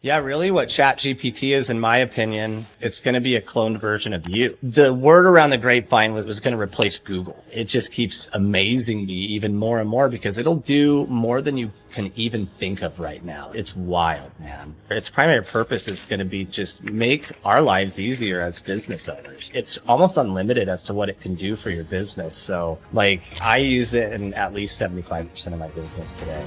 Yeah, really what ChatGPT is, in my opinion, it's going to be a cloned version of you. The word around the grapevine was going to replace Google. It just keeps amazing me even more and more because it'll do more than you can even think of right now. It's wild, man. Its primary purpose is going to be just make our lives easier as business owners. It's almost unlimited as to what it can do for your business. So like I use it in at least 75% of my business today.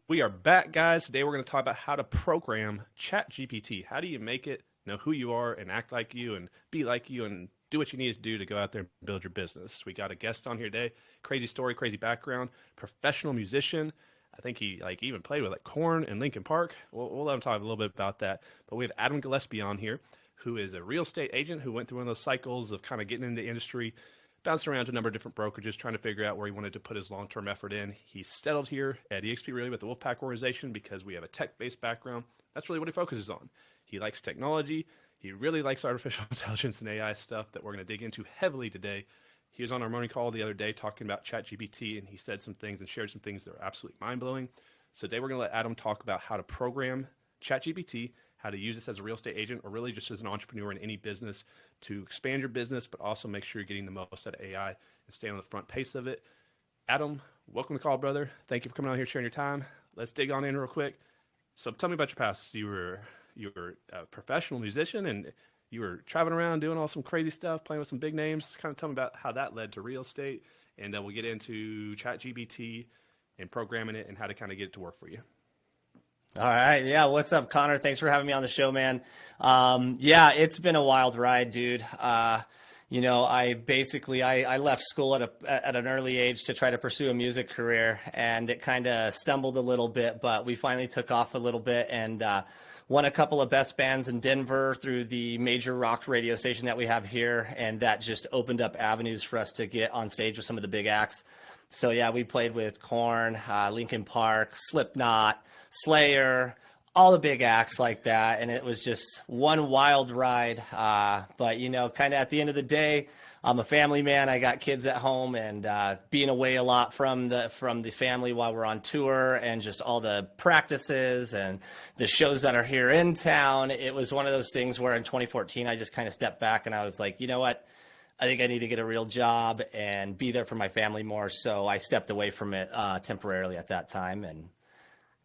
We are back, guys. Today we're going to talk about how to program ChatGPT. How do you make it know who you are and act like you and be like you and do what you need to do to go out there and build your business? We got a guest on here today. Crazy story, crazy background, professional musician. I think he even played with Korn and Linkin Park. We'll let him talk a little bit about that. But we have Adam Gillespie on here, who is a real estate agent who went through one of those cycles of kind of getting into the industry, bounced around to a number of different brokerages, trying to figure out where he wanted to put his long-term effort in. He settled here at eXp really with the Wolfpack organization because we have a tech-based background. That's really what he focuses on. He likes technology. He really likes artificial intelligence and AI stuff that we're going to dig into heavily today. He was on our morning call the other day talking about ChatGPT, and he said some things and shared some things that are absolutely mind-blowing. So today we're going to let Adam talk about how to program ChatGPT, how to use this as a real estate agent or really just as an entrepreneur in any business to expand your business, but also make sure you're getting the most out of AI and stay on the front pace of it. Adam, welcome to the call, brother. Thank you for coming out here, sharing your time. Let's dig on in real quick. So tell me about your past. You were a professional musician and you were traveling around doing all some crazy stuff, playing with some big names. Kind of tell me about how that led to real estate, and we'll get into ChatGPT and programming it and how to kind of get it to work for you. All right. Yeah. What's up, Connor? Thanks for having me on the show, man. Yeah, it's been a wild ride, dude. I left school at an early age to try to pursue a music career, and it kind of stumbled a little bit, but we finally took off a little bit and won a couple of best bands in Denver through the major rock radio station that we have here, and that just opened up avenues for us to get on stage with some of the big acts. So yeah, we played with Korn, Linkin Park, Slipknot, Slayer, all the big acts like that, and it was just one wild ride. But kind of at the end of the day, I'm a family man. I got kids at home, and being away a lot from the family while we're on tour, and just all the practices and the shows that are here in town. It was one of those things where in 2014, I just kind of stepped back and I was like, you know what? I think I need to get a real job and be there for my family more. So I stepped away from it temporarily at that time and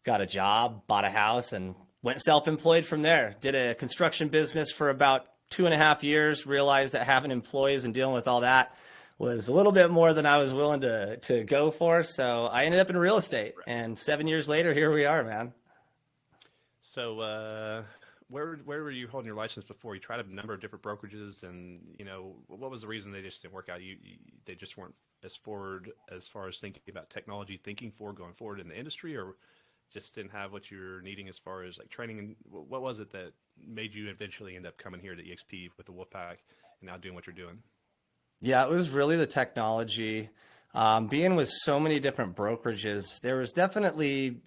got a job, bought a house, and went self-employed from there. Did a construction business for about 2.5 years, realized that having employees and dealing with all that was a little bit more than I was willing to go for. So I ended up in real estate, and 7 years later, here we are, man. So where were you holding your license before? You tried a number of different brokerages, and what was the reason they just didn't work out? They just weren't as forward as far as thinking about technology, going forward in the industry, or just didn't have what you're needing as far as like training? And what was it that made you eventually end up coming here to EXP with the Wolfpack and now doing what you're doing? Yeah, it was really the technology. Being with so many different brokerages, there was definitely,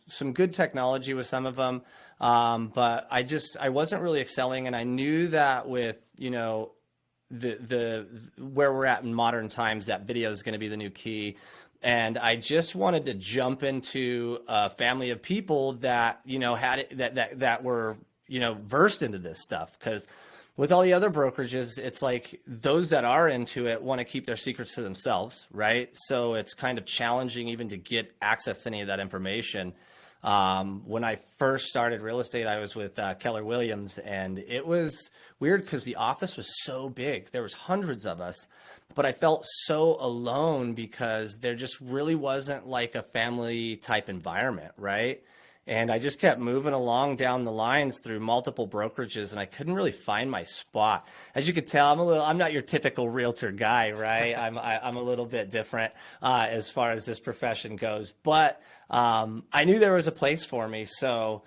some good technology with some of them. But I wasn't really excelling. And I knew that with, the where we're at in modern times, that video is going to be the new key. And I just wanted to jump into a family of people that, had it, that were, versed into this stuff. Because with all the other brokerages, it's like those that are into it want to keep their secrets to themselves, right? So it's kind of challenging even to get access to any of that information. When I first started real estate, I was with Keller Williams, and it was weird because the office was so big. There was hundreds of us, but I felt so alone because there just really wasn't like a family type environment, right? And I just kept moving along down the lines through multiple brokerages, and I couldn't really find my spot. As you could tell, I'm not your typical realtor guy, right? I'm a little bit different as far as this profession goes, but I knew there was a place for me. So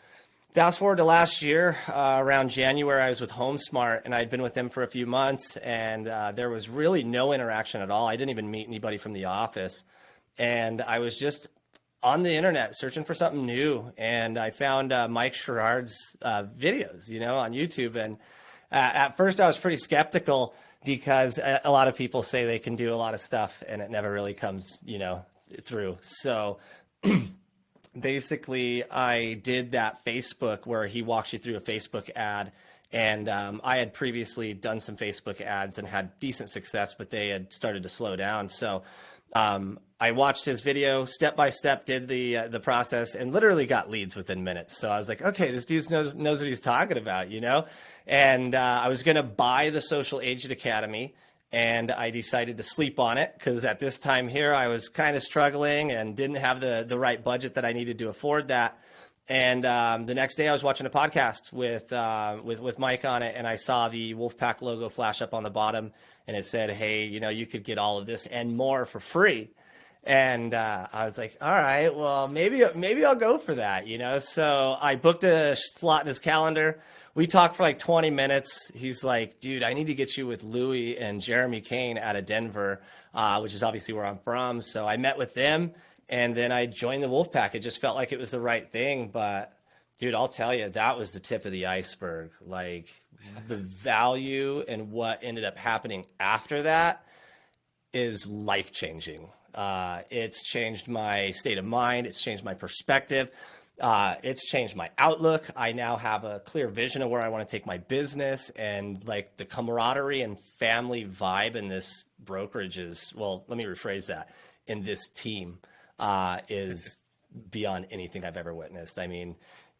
fast forward to last year, around January, I was with HomeSmart, and I'd been with them for a few months, and there was really no interaction at all. I didn't even meet anybody from the office, and I was just on the internet searching for something new, and I found Mike Sherrard's videos, on YouTube. And at first I was pretty skeptical because a lot of people say they can do a lot of stuff and it never really comes, through. So basically, I did that Facebook where he walks you through a Facebook ad. And I had previously done some Facebook ads and had decent success, but they had started to slow down. So I watched his video step by step, did the process, and literally got leads within minutes. So I was like, okay, this dude knows what he's talking about, And I was going to buy the Social Agent Academy, and I decided to sleep on it because at this time here I was kind of struggling and didn't have the right budget that I needed to afford that. And the next day I was watching a podcast with Mike on it, and I saw the Wolfpack logo flash up on the bottom, and it said, hey, you could get all of this and more for free. And I was like, all right, well, maybe I'll go for that, So I booked a slot in his calendar. We talked for like 20 minutes. He's like, dude, I need to get you with Louie and Jeremy Kane out of Denver, which is obviously where I'm from. So I met with them. And then I joined the Wolfpack. It just felt like it was the right thing. But, dude, I'll tell you, that was the tip of the iceberg. Like, the value and what ended up happening after that is life-changing. It's changed my state of mind. It's changed my perspective. It's changed my outlook. I now have a clear vision of where I want to take my business. And, like, the camaraderie and family vibe in this brokerage is, well, let me rephrase that, in this team. Is beyond anything I've ever witnessed. I mean,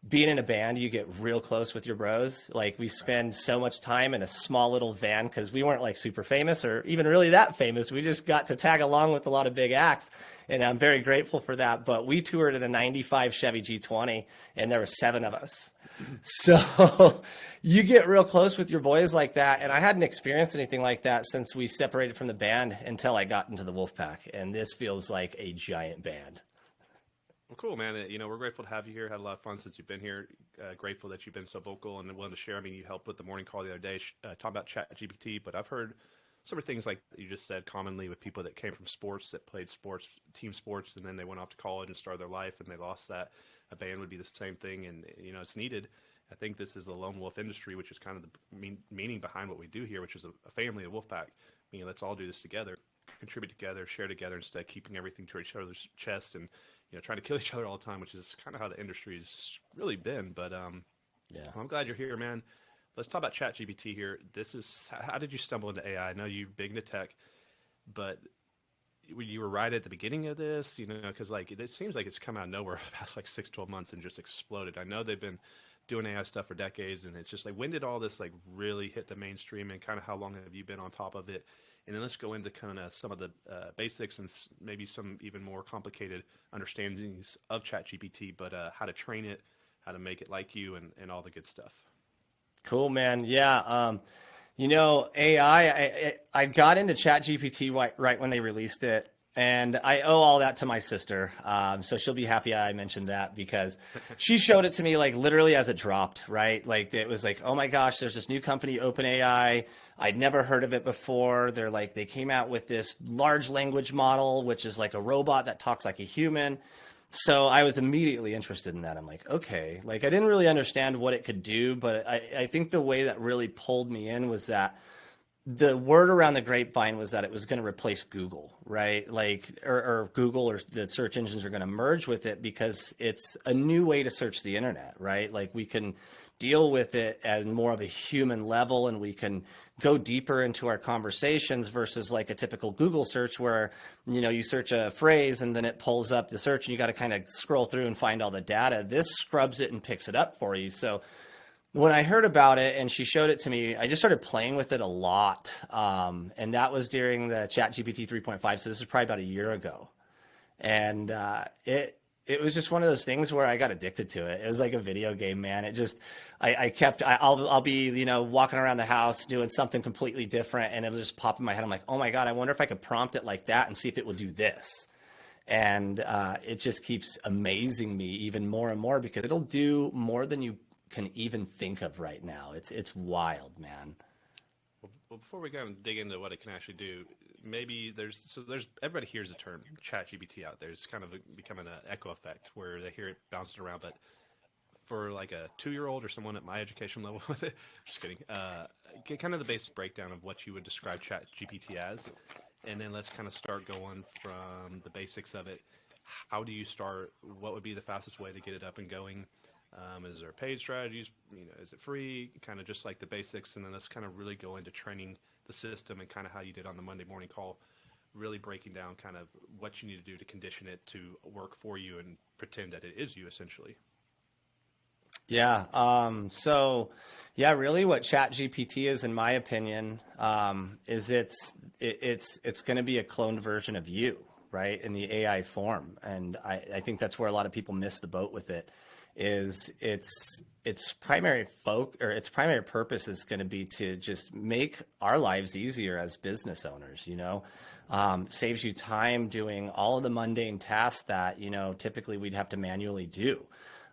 being in a band, you get real close with your bros. Like, we spend so much time in a small little van because we weren't like super famous or even really that famous. We just got to tag along with a lot of big acts, and I'm very grateful for that. But we toured in a 95 Chevy G20, and there were 7 of us. So you get real close with your boys like that. And I hadn't experienced anything like that since we separated from the band until I got into the Wolfpack. And this feels like a giant band. Well, cool, man. We're grateful to have you here. Had a lot of fun since you've been here. Grateful that you've been so vocal and willing to share. I mean, you helped with the morning call the other day, talking about ChatGPT, but I've heard some of the things like you just said commonly with people that came from sports, that played sports, team sports, and then they went off to college and started their life and they lost that. A band would be the same thing, and it's needed. I think this is the lone wolf industry, which is kind of the meaning behind what we do here, which is a family, a Wolfpack. Let's all do this together, contribute together, share together, instead of keeping everything to each other's chest and trying to kill each other all the time, which is kind of how the industry has really been. But yeah, well, I'm glad you're here, man. Let's talk about ChatGPT here. How did you stumble into AI? I know you're big into tech, but you were right at the beginning of this, because like it seems like it's come out of nowhere for the past like 6-12 months and just exploded. I know they've been doing AI stuff for decades, and it's just like, when did all this like really hit the mainstream, and kind of how long have you been on top of it? And then let's go into kind of some of the basics and maybe some even more complicated understandings of ChatGPT, but how to train it, how to make it like you, and all the good stuff. Cool, man. Yeah. AI, I got into ChatGPT right when they released it, and I owe all that to my sister. So she'll be happy I mentioned that, because she showed it to me like literally as it dropped, right? Like, it was like, oh my gosh, there's this new company, OpenAI. I'd never heard of it before. They came out with this large language model, which is like a robot that talks like a human. So I was immediately interested in that. I'm like, okay, like I didn't really understand what it could do, but I think the way that really pulled me in was that the word around the grapevine was that it was going to replace Google, right? Like, or Google or the search engines are going to merge with it because it's a new way to search the internet, right? Like, we can deal with it at more of a human level, and we can go deeper into our conversations versus like a typical Google search where, you search a phrase and then it pulls up the search and you got to kind of scroll through and find all the data. This scrubs it and picks it up for you. So when I heard about it and she showed it to me, I just started playing with it a lot. And that was during the ChatGPT 3.5. So this is probably about a year ago. And it was just one of those things where I got addicted to it. It was like a video game, man. It just, I'll be, walking around the house doing something completely different, and it'll just pop in my head. I'm like, oh my God, I wonder if I could prompt it like that and see if it will do this. And it just keeps amazing me even more and more, because it'll do more than you can even think of right now. It's wild, man. Well, before we go and dig into what it can actually do, maybe there's everybody hears the term ChatGPT out there. It's kind of becoming an echo effect where they hear it bouncing around. But for like a 2-year-old or someone at my education level with it, just kidding, get kind of the basic breakdown of what you would describe ChatGPT as, and then let's kind of start going from the basics of it. How do you start? What would be the fastest way to get it up and going? Is there paid strategies? Is it free? Kind of just like the basics, and then let's kind of really go into training the system and kind of how you did on the Monday morning call, really breaking down kind of what you need to do to condition it to work for you and pretend that it is you essentially. Yeah. Really what ChatGPT is, in my opinion, is it's going to be a cloned version of you, right, in the AI form. And I think that's where a lot of people miss the boat with it. Is its primary purpose is going to be to just make our lives easier as business owners. Saves you time doing all of the mundane tasks that typically we'd have to manually do.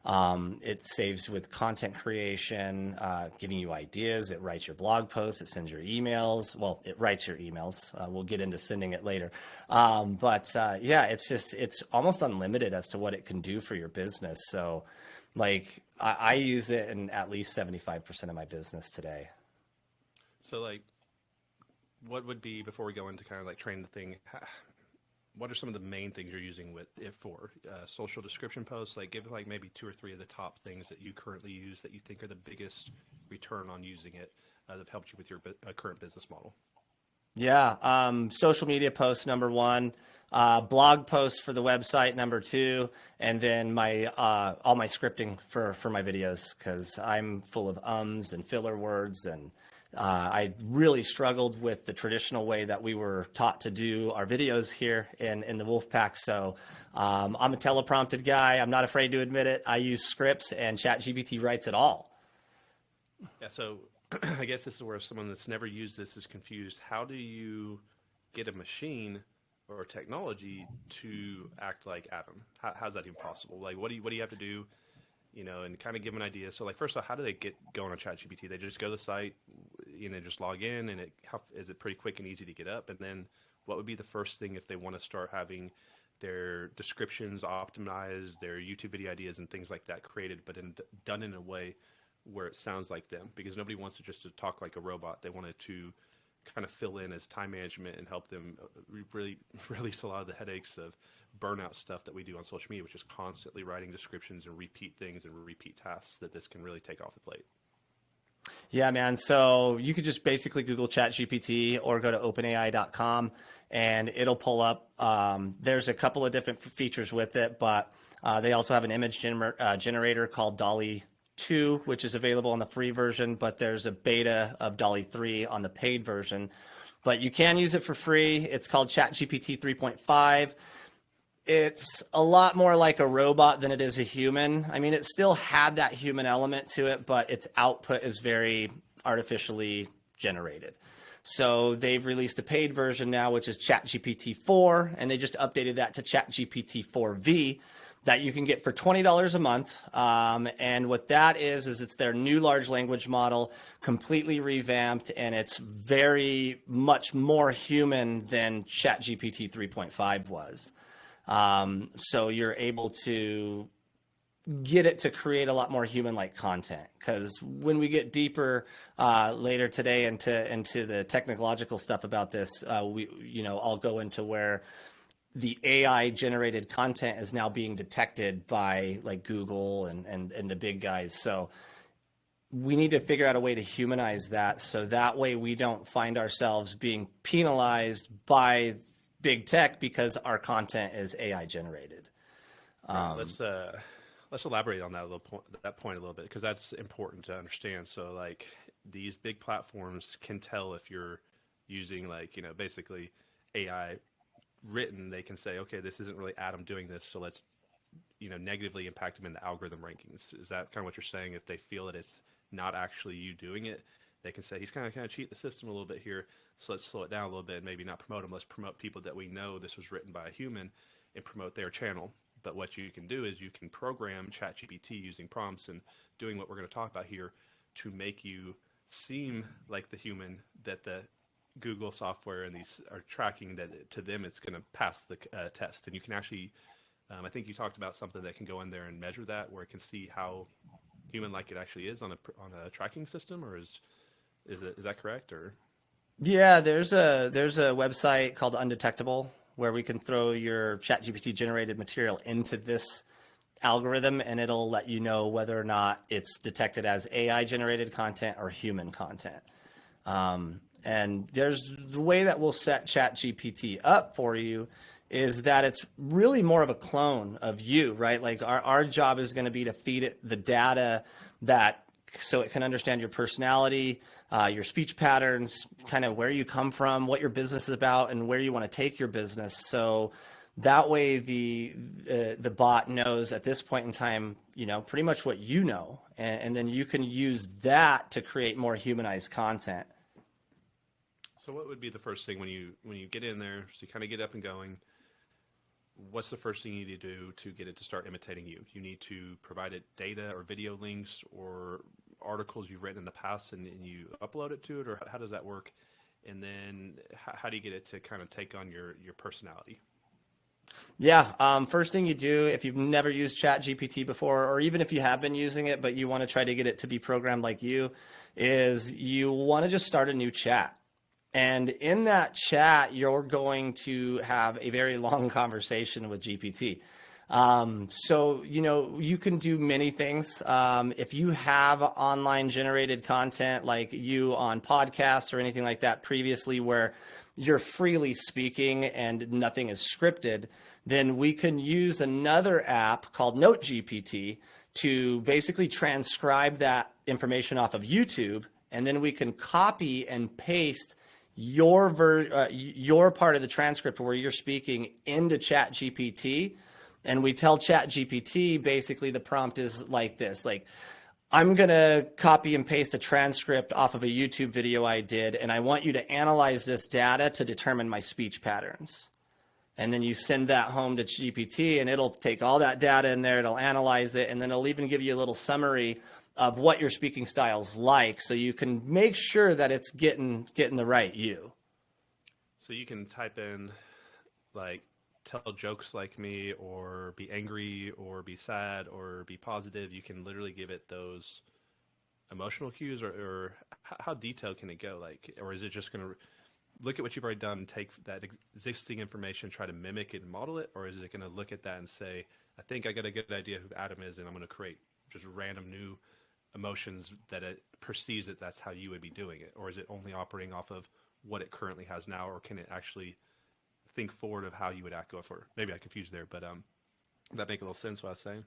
It saves with content creation, giving you ideas. It writes your blog posts. It sends your emails. Well, it writes your emails. We'll get into sending it later. It's almost unlimited as to what it can do for your business. So like I use it in at least 75% of my business today. So like, what would be, before we go into kind of like train the thing, what are some of the main things you're using with it for? Social description posts, like give like maybe 2 or 3 of the top things that you currently use that you think are the biggest return on using it that have helped you with your current business model. Yeah, social media posts, number 1, blog posts for the website, number 2, and then my all my scripting for my videos, because I'm full of ums and filler words, and I really struggled with the traditional way that we were taught to do our videos here in the Wolfpack. So I'm a teleprompted guy. I'm not afraid to admit it. I use scripts, and ChatGPT writes it all. Yeah, so I guess this is where someone that's never used this is confused. How do you get a machine or technology to act like Adam? How's that even possible? Like, what do you have to do? And kind of give an idea. So, like, first off, how do they get going on ChatGPT? They just go to the site, just log in, and is it pretty quick and easy to get up? And then, what would be the first thing if they want to start having their descriptions optimized, their YouTube video ideas and things like that created, but done in a way where it sounds like them? Because nobody wants to just to talk like a robot. They want it to kind of fill in as time management and help them really release a lot of the headaches of burnout stuff that we do on social media, which is constantly writing descriptions and repeat things and repeat tasks, that this can really take off the plate. Yeah, man. So you could just basically Google ChatGPT or go to openai.com and it'll pull up. There's a couple of different features with it, but they also have an image generator called Dolly 2, which is available on the free version, but there's a beta of Dolly 3 on the paid version. But you can use it for free. It's called ChatGPT 3.5. It's a lot more like a robot than it is a human. I mean, it still had that human element to it, but its output is very artificially generated. So they've released a paid version now, which is ChatGPT 4, and they just updated that to ChatGPT 4V that you can get for $20 a month. And what that is it's their new large language model, completely revamped, and it's very much more human than ChatGPT 3.5 was. So you're able to get it to create a lot more human-like content, because when we get deeper later today into the technological stuff about this, I'll go into where the AI generated content is now being detected by like Google and the big guys. So we need to figure out a way to humanize that, so that way we don't find ourselves being penalized by big tech because our content is AI generated. Let's elaborate on that point a little bit, because that's important to understand. So like these big platforms can tell if you're using basically AI written. They can say, okay, this isn't really Adam doing this, so let's negatively impact him in the algorithm rankings. Is that kind of what you're saying? If they feel that it's not actually you doing it, they can say he's kind of cheat the system a little bit here, so let's slow it down a little bit and maybe not promote him. Let's promote people that we know this was written by a human and promote their channel. But what you can do is you can program ChatGPT using prompts and doing what we're going to talk about here to make you seem like the human that the Google software and these are tracking, that to them it's going to pass the test. And you can actually, I think you talked about something that can go in there and measure that, where it can see how human like it actually is on a tracking system, or is that correct? Or Yeah, there's a website called Undetectable where we can throw your ChatGPT generated material into this algorithm and it'll let you know whether or not it's detected as AI generated content or human content. And there's the way that we'll set ChatGPT up for you is that it's really more of a clone of you, right? Like our job is going to be to feed it the data that so it can understand your personality, your speech patterns, kind of where you come from, what your business is about, and where you want to take your business. So that way the bot knows at this point in time, pretty much what you know, and then you can use that to create more humanized content. so, what would be the first thing when you get in there? So you kind of get up and going. What's the first thing you need to do to get it to start imitating you? You need to provide it data or video links or articles you've written in the past, and you upload it to it, or how does that work? And then how do you get it to kind of take on your personality? Yeah. First thing you do, if you've never used ChatGPT before, or even if you have been using it, but you want to try to get it to be programmed like you, is you want to just start a new chat. And in that chat, you're going to have a very long conversation with GPT. So, you can do many things. If you have online generated content like you on podcasts or anything like that previously where you're freely speaking and nothing is scripted, then we can use another app called NoteGPT to basically transcribe that information off of YouTube. And then we can copy and paste your part of the transcript where you're speaking into ChatGPT, and we tell ChatGPT basically the prompt is like this, like, I'm going to copy and paste a transcript off of a YouTube video I did, and I want you to analyze this data to determine my speech patterns. And then you send that home to GPT, and it'll take all that data in there, it'll analyze it, and then it'll even give you a little summary of what your speaking style's like, so you can make sure that it's getting the right you. So you can type in like tell jokes like me, or be angry, or be sad, or be positive. You can literally give it those emotional cues, or how detailed can it go? Like, or is it just going to look at what you've already done, take that existing information, try to mimic it and model it? Or is it going to look at that and say, I think I got a good idea who Adam is, and I'm going to create just random new emotions that it perceives that that's how you would be doing it? Or is it only operating off of what it currently has now, or can it actually think forward of how you would act? Go for, maybe I confused there, but that make a little sense what I was saying?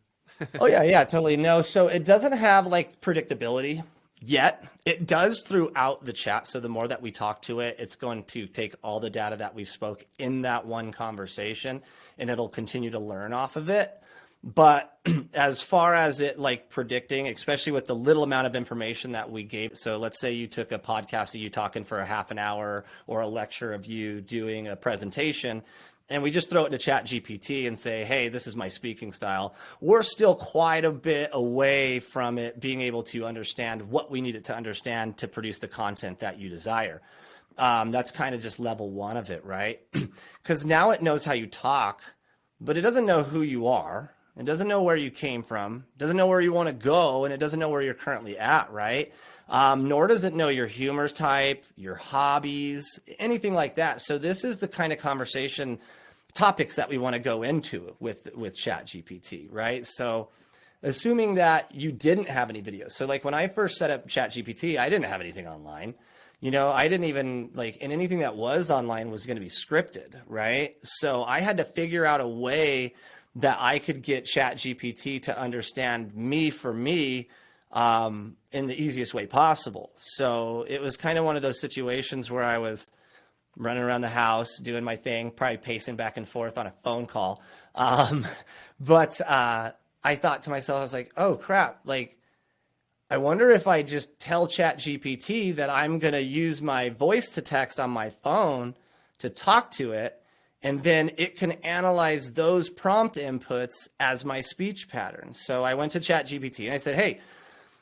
Oh yeah, totally. No, so it doesn't have like predictability yet. It does throughout the chat. So the more that we talk to it, it's going to take all the data that we've spoke in that one conversation, and it'll continue to learn off of it. But as far as it like predicting, especially with the little amount of information that we gave. So let's say you took a podcast of you talking for a half an hour, or a lecture of you doing a presentation, and we just throw it into ChatGPT and say, hey, this is my speaking style. We're still quite a bit away from it being able to understand what we need it to understand to produce the content that you desire. That's kind of just level one of it, right? Because now it knows how you talk, but it doesn't know who you are. It doesn't know where you came from, doesn't know where you want to go, and it doesn't know where you're currently at, right? Nor does it know your humor type, your hobbies, anything like that. So this is the kind of conversation topics that we want to go into with ChatGPT, right? So assuming that you didn't have any videos. So like when I first set up ChatGPT, I didn't have anything online. I didn't even and anything that was online was going to be scripted, right? So I had to figure out a way that I could get ChatGPT to understand me for me in the easiest way possible. So it was kind of one of those situations where I was running around the house, doing my thing, probably pacing back and forth on a phone call. But I thought to myself, I was like, oh crap, I wonder if I just tell ChatGPT that I'm going to use my voice to text on my phone to talk to it, and then it can analyze those prompt inputs as my speech patterns. So I went to ChatGPT and I said, hey,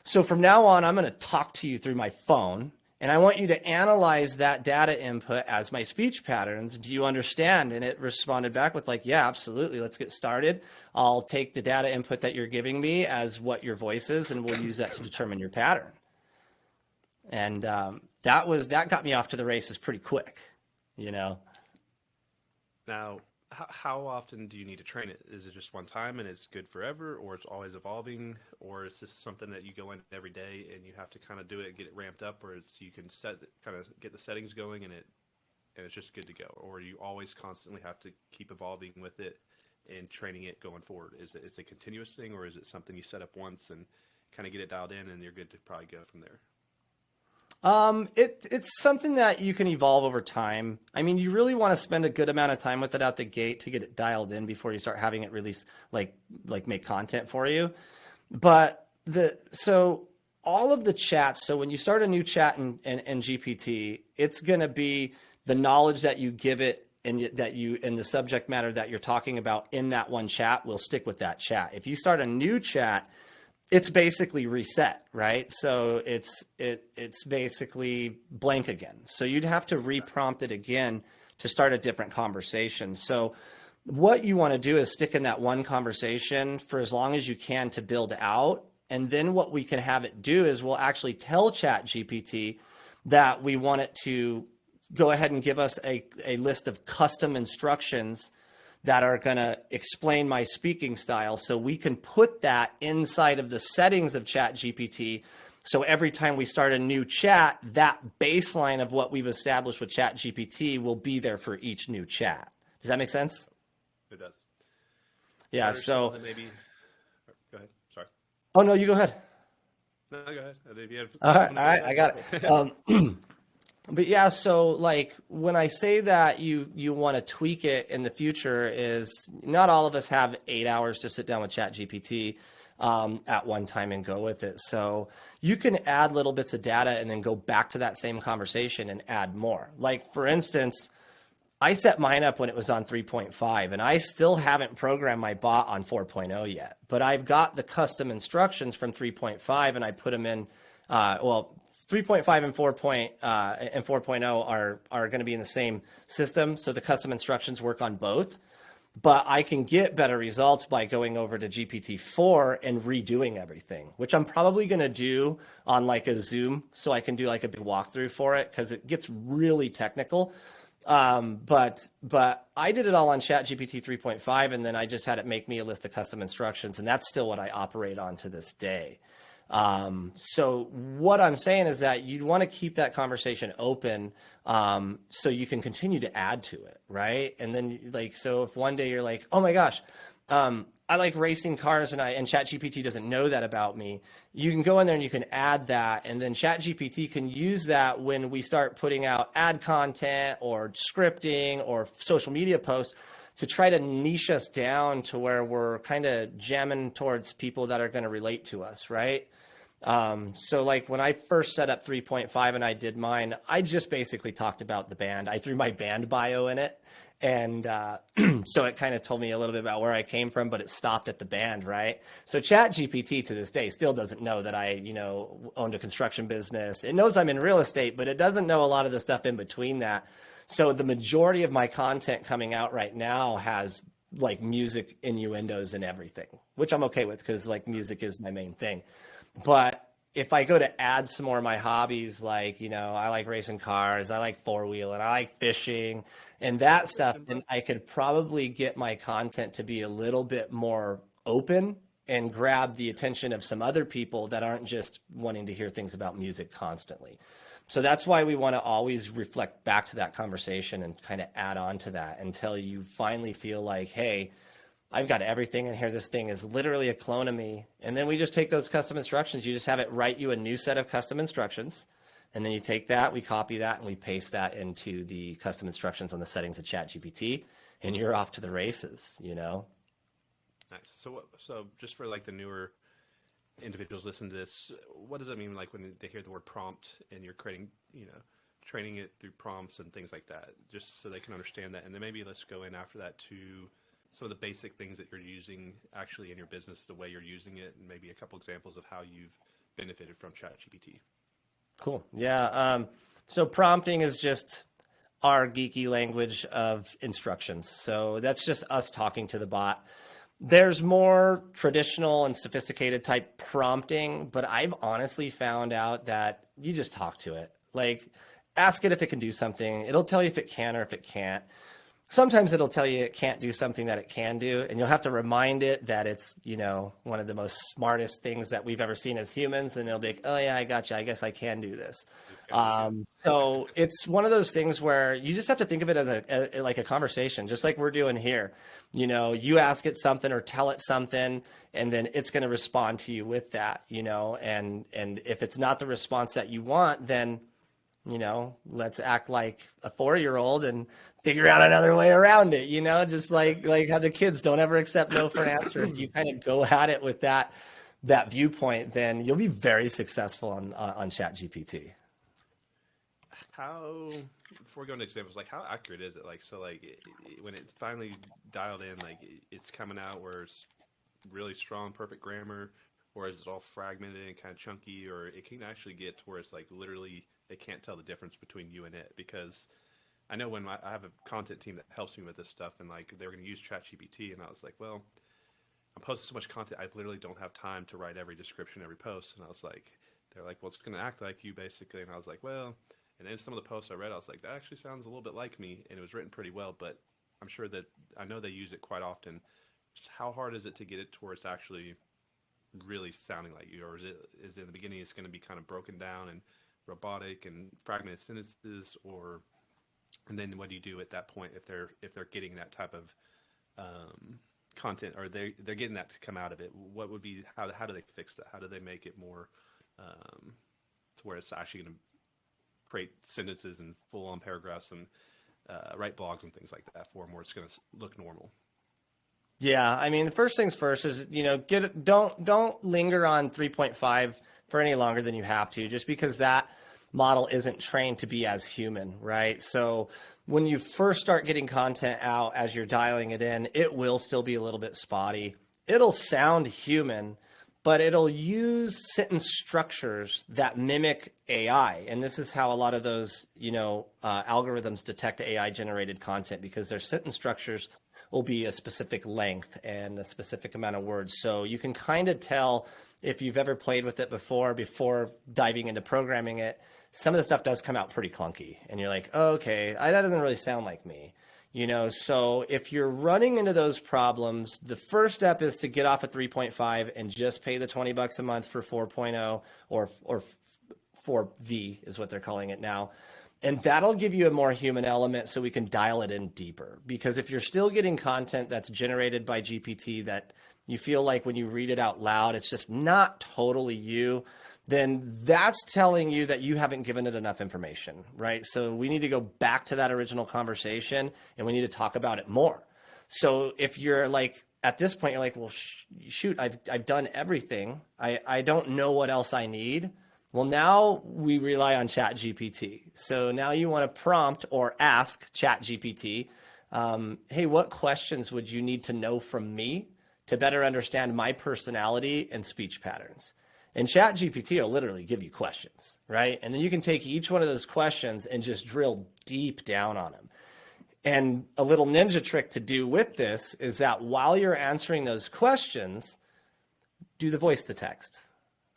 so from now on, I'm going to talk to you through my phone, And I want you to analyze that data input as my speech patterns. Do you understand? And it responded back with like, yeah, absolutely. Let's get started. I'll take the data input that you're giving me as what your voice is, and we'll use that to determine your pattern. And that got me off to the races pretty quick, you know? Now, how often do you need to train it? Is it just one time and it's good forever, or it's always evolving, or is this something that you go in every day and you have to kind of do it and get it ramped up, or it's you can kind of get the settings going and it's just good to go, or you always constantly have to keep evolving with it and training it going forward? Is it a continuous thing, or is it something you set up once and kind of get it dialed in and you're good to probably go from there? It's something that you can evolve over time. I mean, you really want to spend a good amount of time with it out the gate to get it dialed in before you start having it release, like make content for you. But so all of the chats, so when you start a new chat in GPT, it's going to be the knowledge that you give it and that you, and the subject matter that you're talking about in that one chat will stick with that chat. If you start a new chat, it's basically reset, right? So it's basically blank again. So you'd have to reprompt it again to start a different conversation. So what you want to do is stick in that one conversation for as long as you can to build out. And then what we can have it do is we'll actually tell ChatGPT that we want it to go ahead and give us a list of custom instructions that are going to explain my speaking style. So we can put that inside of the settings of ChatGPT. So every time we start a new chat, that baseline of what we've established with ChatGPT will be there for each new chat. Does that make sense? It does. Yeah. So maybe, go ahead. Sorry. Oh no, you go ahead. No, go ahead. If you have All right, I got it. But yeah, so like when I say that you want to tweak it in the future, is not all of us have 8 hours to sit down with ChatGPT at one time and go with it. So you can add little bits of data and then go back to that same conversation and add more. Like for instance, I set mine up when it was on 3.5 and I still haven't programmed my bot on 4.0 yet, but I've got the custom instructions from 3.5 and I put them in, 3.5 and 4.0 are going to be in the same system. So the custom instructions work on both, but I can get better results by going over to GPT-4 and redoing everything, which I'm probably going to do on like a Zoom. So I can do like a big walkthrough for it because it gets really technical. But I did it all on ChatGPT 3.5 and then I just had it make me a list of custom instructions. And that's still what I operate on to this day. So what I'm saying is that you'd want to keep that conversation open, so you can continue to add to it. Right. And then like, so if one day you're like, oh my gosh, I like racing cars and ChatGPT doesn't know that about me. You can go in there and you can add that. And then ChatGPT can use that when we start putting out ad content or scripting or social media posts to try to niche us down to where we're kind of jamming towards people that are going to relate to us. Right. So like when I first set up 3.5 and I did mine, I just basically talked about the band. I threw my band bio in it. And so it kind of told me a little bit about where I came from, but it stopped at the band, right? So ChatGPT to this day still doesn't know that I, owned a construction business. It knows I'm in real estate, but it doesn't know a lot of the stuff in between that. So the majority of my content coming out right now has like music innuendos and everything, which I'm okay with because like music is my main thing. But if I go to add some more of my hobbies, like, I like racing cars, I like four-wheeling, I like fishing and that stuff, then I could probably get my content to be a little bit more open and grab the attention of some other people that aren't just wanting to hear things about music constantly. So that's why we want to always reflect back to that conversation and kind of add on to that until you finally feel like, hey, I've got everything in here. This thing is literally a clone of me. And then we just take those custom instructions. You just have it write you a new set of custom instructions. And then you take that, we copy that, and we paste that into the custom instructions on the settings of ChatGPT. And you're off to the races, Nice. So just for like the newer individuals listening to this, what does it mean like when they hear the word prompt and you're creating, training it through prompts and things like that, just so they can understand that. And then maybe let's go in after that to some of the basic things that you're using actually in your business, the way you're using it, and maybe a couple examples of how you've benefited from ChatGPT. Cool. Yeah. So prompting is just our geeky language of instructions. So that's just us talking to the bot. There's more traditional and sophisticated type prompting, but I've honestly found out that you just talk to it. Like, ask it if it can do something. It'll tell you if it can or if it can't. Sometimes it'll tell you it can't do something that it can do, and you'll have to remind it that it's, one of the most smartest things that we've ever seen as humans, and it'll be like, oh yeah, I gotcha. I guess I can do this. It's got me good. So it's one of those things where you just have to think of it as like a conversation, just like we're doing here. You ask it something or tell it something, and then it's going to respond to you with that, and if it's not the response that you want, then let's act like a 4-year-old and figure out another way around it, just like how the kids don't ever accept no for an answer. If you kind of go at it with that viewpoint, then you'll be very successful on ChatGPT. How, before we go into examples, like how accurate is it? Like, so like when it's finally dialed in, like it's coming out where it's really strong, perfect grammar, or is it all fragmented and kind of chunky, or it can actually get to where it's like literally they can't tell the difference between you and it? Because I know when I have a content team that helps me with this stuff, and like they were going to use ChatGPT, and I was like, well, I'm posting so much content, I literally don't have time to write every description, every post. And I was like, they're like, well, it's going to act like you basically. And I was like, well, and then some of the posts I read, I was like, that actually sounds a little bit like me, and it was written pretty well, but I'm sure that I know they use it quite often. Just how hard is it to get it to where it's actually really sounding like you, or is it in the beginning it's going to be kind of broken down and robotic and fragmented sentences, or and then what do you do at that point if they're getting that type of content, or they're getting that to come out of it? What would be how do they fix that? How do they make it more to where it's actually going to create sentences and full on paragraphs and write blogs and things like that for them where it's going to look normal? Yeah, I mean, the first things first is, don't linger on 3.5 for any longer than you have to, just because that model isn't trained to be as human, right? So when you first start getting content out as you're dialing it in, it will still be a little bit spotty. It'll sound human, but it'll use sentence structures that mimic AI. And this is how a lot of those, algorithms detect AI generated content, because their sentence structures will be a specific length and a specific amount of words. So you can kind of tell if you've ever played with it before diving into programming it. Some of the stuff does come out pretty clunky, and you're like, oh, okay, that doesn't really sound like me. So if you're running into those problems, the first step is to get off at 3.5 and just pay the $20 a month for 4.0 or 4V is what they're calling it now. And that'll give you a more human element so we can dial it in deeper. Because if you're still getting content that's generated by GPT that you feel like when you read it out loud, it's just not totally you, then that's telling you that you haven't given it enough information, right? So we need to go back to that original conversation, and we need to talk about it more. So if you're like, at this point, you're like, well, shoot, I've done everything. I don't know what else I need. Well, now we rely on ChatGPT. So now you want to prompt or ask ChatGPT, hey, what questions would you need to know from me to better understand my personality and speech patterns? And ChatGPT will literally give you questions, right? And then you can take each one of those questions and just drill deep down on them. And a little ninja trick to do with this is that while you're answering those questions, do the voice to text,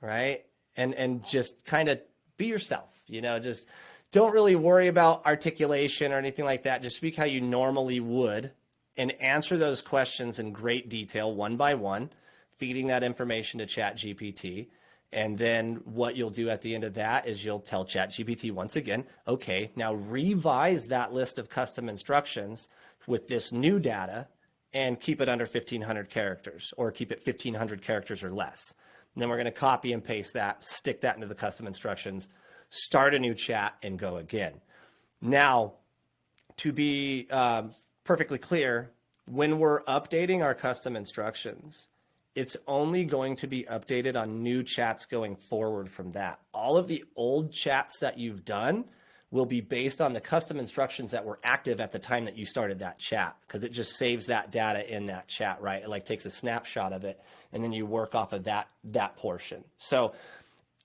right? And just kind of be yourself, just don't really worry about articulation or anything like that. Just speak how you normally would and answer those questions in great detail, one by one, feeding that information to ChatGPT. And then what you'll do at the end of that is you'll tell ChatGPT once again, okay, now revise that list of custom instructions with this new data and keep it under 1,500 characters, or keep it 1,500 characters or less. And then we're going to copy and paste that, stick that into the custom instructions, start a new chat, and go again. Now, to be perfectly clear, when we're updating our custom instructions, it's only going to be updated on new chats going forward from that. All of the old chats that you've done will be based on the custom instructions that were active at the time that you started that chat, because it just saves that data in that chat, right? It like takes a snapshot of it, and then you work off of that portion. So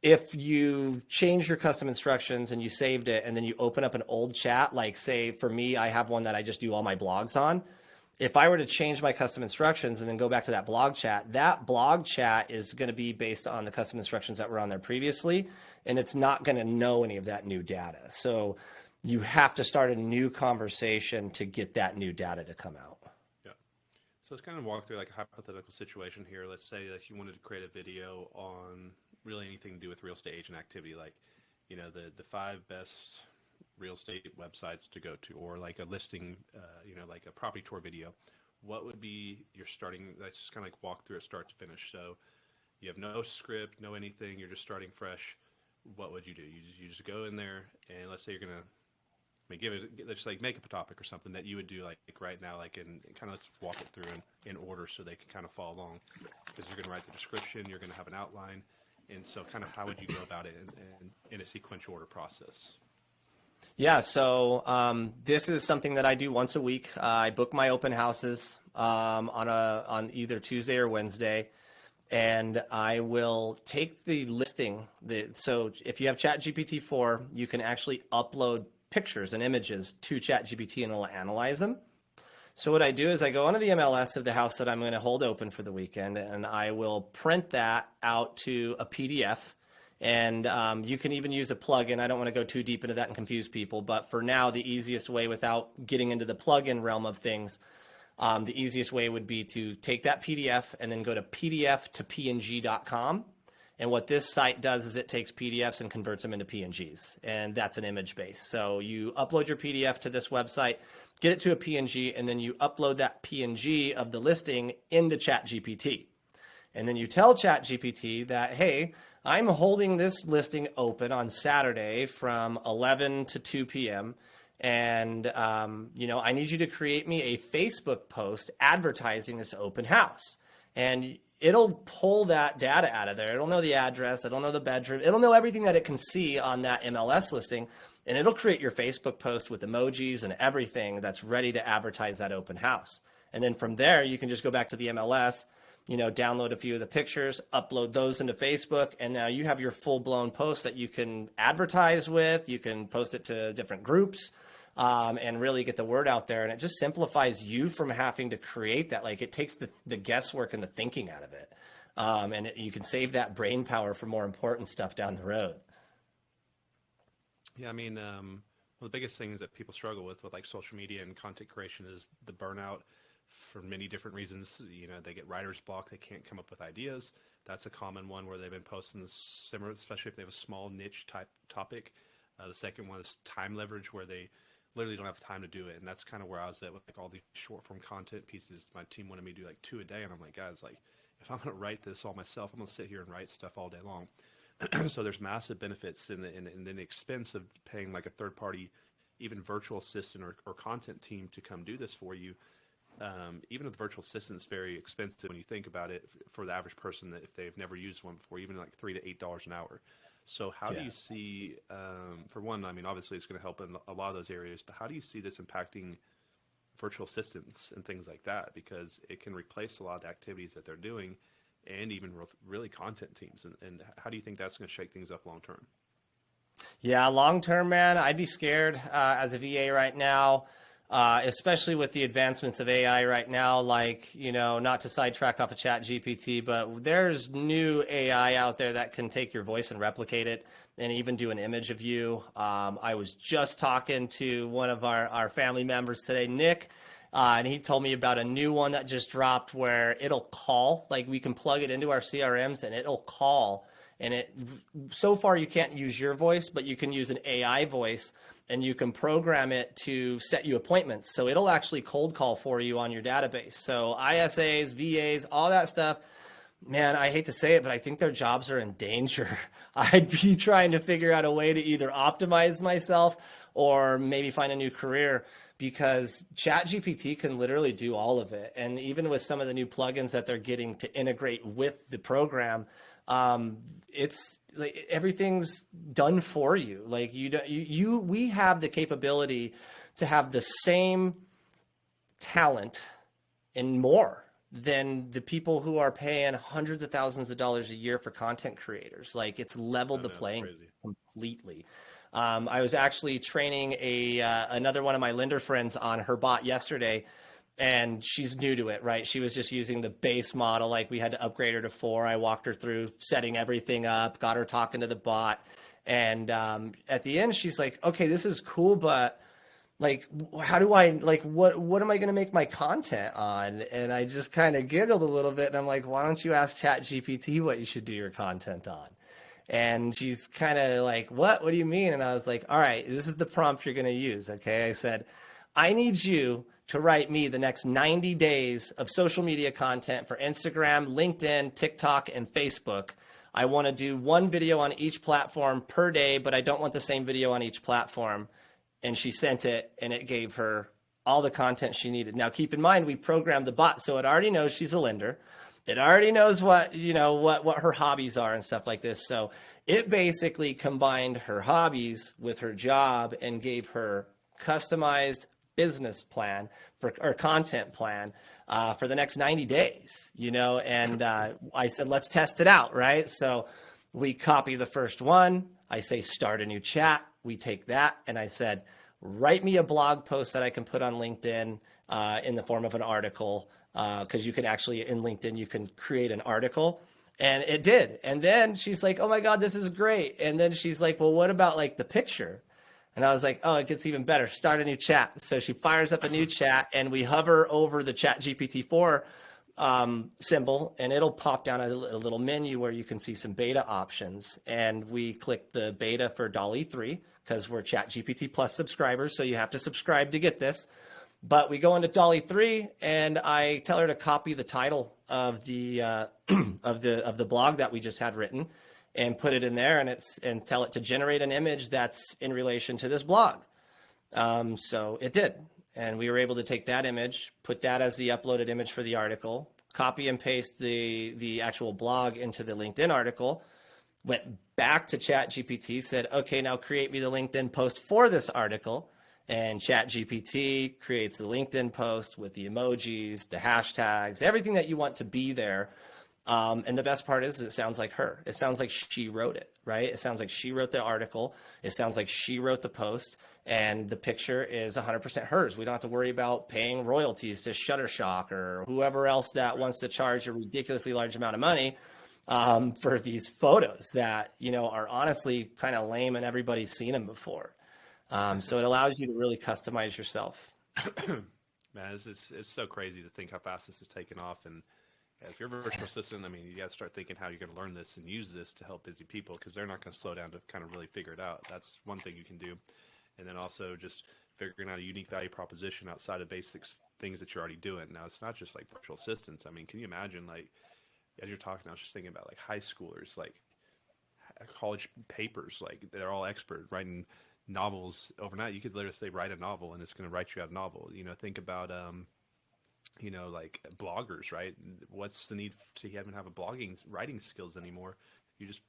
if you change your custom instructions and you saved it and then you open up an old chat, like say for me, I have one that I just do all my blogs on. If I were to change my custom instructions and then go back to that blog chat is going to be based on the custom instructions that were on there previously, and it's not going to know any of that new data. So you have to start a new conversation to get that new data to come out. Yeah. So let's kind of walk through like a hypothetical situation here. Let's say that you wanted to create a video on really anything to do with real estate agent activity, like, you know, the 5 best real estate websites to go to, or like a listing, you know, like a property tour video. What would be your starting, let's just kind of like walk through it start to finish. So you have no script, no anything, you're just starting fresh. What would you do? You just go in there, and let's say you're going to, let's like make up a topic or something that you would do like right now, like in kind of, let's walk it through in order so they can kind of follow along, because you're going to write the description, you're going to have an outline. And so kind of how would you go about it in a sequential order process? Yeah, so this is something that I do once a week. I book my open houses on either Tuesday or Wednesday, and I will take the listing. So if you have ChatGPT 4, you can actually upload pictures and images to ChatGPT and it'll analyze them. So what I do is I go onto the MLS of the house that I'm going to hold open for the weekend, and I will print that out to a PDF. And you can even use a plugin. I don't want to go too deep into that and confuse people, but for now, the easiest way without getting into the plugin realm of things, the easiest way would be to take that PDF and then go to PDF to PNG.com. And what this site does is it takes PDFs and converts them into PNGs, and that's an image base. So you upload your PDF to this website, get it to a PNG, and then you upload that PNG of the listing into ChatGPT. And then you tell ChatGPT that, hey, I'm holding this listing open on Saturday from 11 to 2 p.m. And, you know, I need you to create me a Facebook post advertising this open house. And it'll pull that data out of there. It'll know the address. It'll know the bedroom. It'll know everything that it can see on that MLS listing. And it'll create your Facebook post with emojis and everything that's ready to advertise that open house. And then from there, you can just go back to the MLS, you know, download a few of the pictures, upload those into Facebook, and now you have your full-blown post that you can advertise with. You can post it to different groups and really get the word out there. And it just simplifies you from having to create that. Like, it takes the guesswork and the thinking out of it. And you can save that brain power for more important stuff down the road. Yeah, I mean, one of the biggest things that people struggle with like social media and content creation is the burnout for many different reasons. You know, they get writer's block, they can't come up with ideas. That's a common one where they've been posting similar, especially if they have a small niche type topic. The second one is time leverage, where they literally don't have time to do it. And that's kind of where I was at with like all these short form content pieces. My team wanted me to do like 2 a day. And I'm like, guys, like if I'm going to write this all myself, I'm going to sit here and write stuff all day long. So there's massive benefits in the expense of paying like a third party, even virtual assistant or content team to come do this for you. Even with virtual assistants, very expensive when you think about it for the average person that if they've never used one before, even like $3 to $8 an hour. So how do you see, for one, I mean, obviously it's going to help in a lot of those areas, but how do you see this impacting virtual assistants and things like that? Because it can replace a lot of the activities that they're doing, and even really content teams. And how do you think that's going to shake things up long term? Yeah, long term, man, I'd be scared as a VA right now, especially with the advancements of AI right now. Like, you know, not to sidetrack off of ChatGPT, but there's new AI out there that can take your voice and replicate it and even do an image of you. I was just talking to one of our family members today, Nick, and he told me about a new one that just dropped where it'll call, like we can plug it into our CRMs and it'll call. And so far you can't use your voice, but you can use an AI voice and you can program it to set you appointments. So it'll actually cold call for you on your database. So ISAs, VAs, all that stuff, man, I hate to say it, but I think their jobs are in danger. I'd be trying to figure out a way to either optimize myself or maybe find a new career, because ChatGPT can literally do all of it. And even with some of the new plugins that they're getting to integrate with the program, it's like everything's done for you. Like we have the capability to have the same talent and more than the people who are paying hundreds of thousands of dollars a year for content creators. Like, it's leveled the I know, it's playing crazy. completely. I was actually training another one of my lender friends on her bot yesterday, and she's new to it, right? She was just using the base model. Like, we had to upgrade her to 4. I walked her through setting everything up, got her talking to the bot. And at the end, she's like, okay, this is cool, but like, how do I, like, what am I going to make my content on? And I just kind of giggled a little bit, and I'm like, why don't you ask ChatGPT what you should do your content on? And she's kind of like, what do you mean? And I was like, all right, this is the prompt you're going to use. Okay. I said, I need you to write me the next 90 days of social media content for Instagram, LinkedIn, TikTok, and Facebook. I want to do one video on each platform per day, but I don't want the same video on each platform. And she sent it, and it gave her all the content she needed. Now, keep in mind, we programmed the bot, so it already knows she's a lender. It already knows what, what her hobbies are and stuff like this. So it basically combined her hobbies with her job and gave her customized business plan or content plan for the next 90 days, and I said, let's test it out. Right. So we copy the first one. I say, start a new chat. We take that. And I said, write me a blog post that I can put on LinkedIn in the form of an article. Because you can actually, in LinkedIn, you can create an article. And it did. And then she's like, oh my God, this is great. And then she's like, well, what about like the picture? And I was like, oh, it gets even better. Start a new chat. So she fires up a new chat, and we hover over the ChatGPT-4 symbol, and it'll pop down a little menu where you can see some beta options. And we click the beta for DALL-E 3 because we're ChatGPT Plus subscribers, so you have to subscribe to get this. But we go into DALL-E 3, and I tell her to copy the title of the of the blog that we just had written, and put it in there, and tell it to generate an image that's in relation to this blog. So it did, and we were able to take that image, put that as the uploaded image for the article, copy and paste the actual blog into the LinkedIn article. Went back to ChatGPT, said, okay, now create me the LinkedIn post for this article. And ChatGPT creates the LinkedIn post with the emojis, the hashtags, everything that you want to be there. And the best part is it sounds like her. It sounds like she wrote it, right? It sounds like she wrote the article. It sounds like she wrote the post. And the picture is 100% hers. We don't have to worry about paying royalties to Shutterstock or whoever else that wants to charge a ridiculously large amount of money for these photos that, are honestly kind of lame, and everybody's seen them before. So it allows you to really customize yourself. Man, it's so crazy to think how fast this is taking off. And if you're a virtual assistant, I mean, you got to start thinking how you're going to learn this and use this to help busy people, because they're not going to slow down to kind of really figure it out. That's one thing you can do. And then also just figuring out a unique value proposition outside of basic things that you're already doing. Now, it's not just like virtual assistants. I mean, can you imagine, like, as you're talking, I was just thinking about like high schoolers, like college papers, like they're all expert writing novels overnight. You could literally say write a novel, and it's going to write you out a novel. Think about like bloggers, right? What's the need to even have a writing skills anymore? You just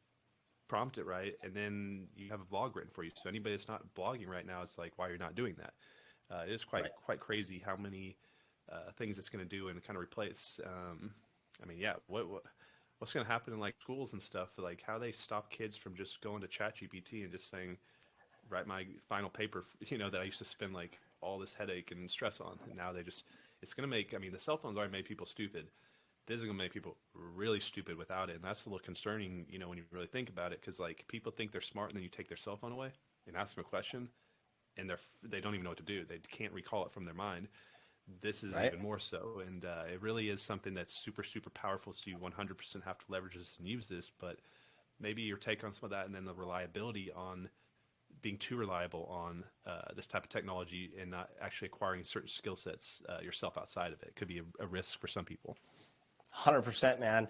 prompt it, right, and then you have a blog written for you. So anybody that's not blogging right now, it's like, why you're not doing that. It is quite crazy how many things it's going to do and kind of replace. What's going to happen in like schools and stuff? Like how they stop kids from just going to ChatGPT and just saying, write my final paper, that I used to spend like all this headache and stress on. And now it's going to make, the cell phones already made people stupid. This is going to make people really stupid without it. And that's a little concerning, when you really think about it, because like people think they're smart, and then you take their cell phone away and ask them a question, and they don't even know what to do. They can't recall it from their mind. This is even more so. And it really is something that's super, super powerful. So you 100% have to leverage this and use this, but maybe your take on some of that, and then the reliability on being too reliable on this type of technology and not actually acquiring certain skill sets yourself outside of it could be a risk for some people. 100%, man.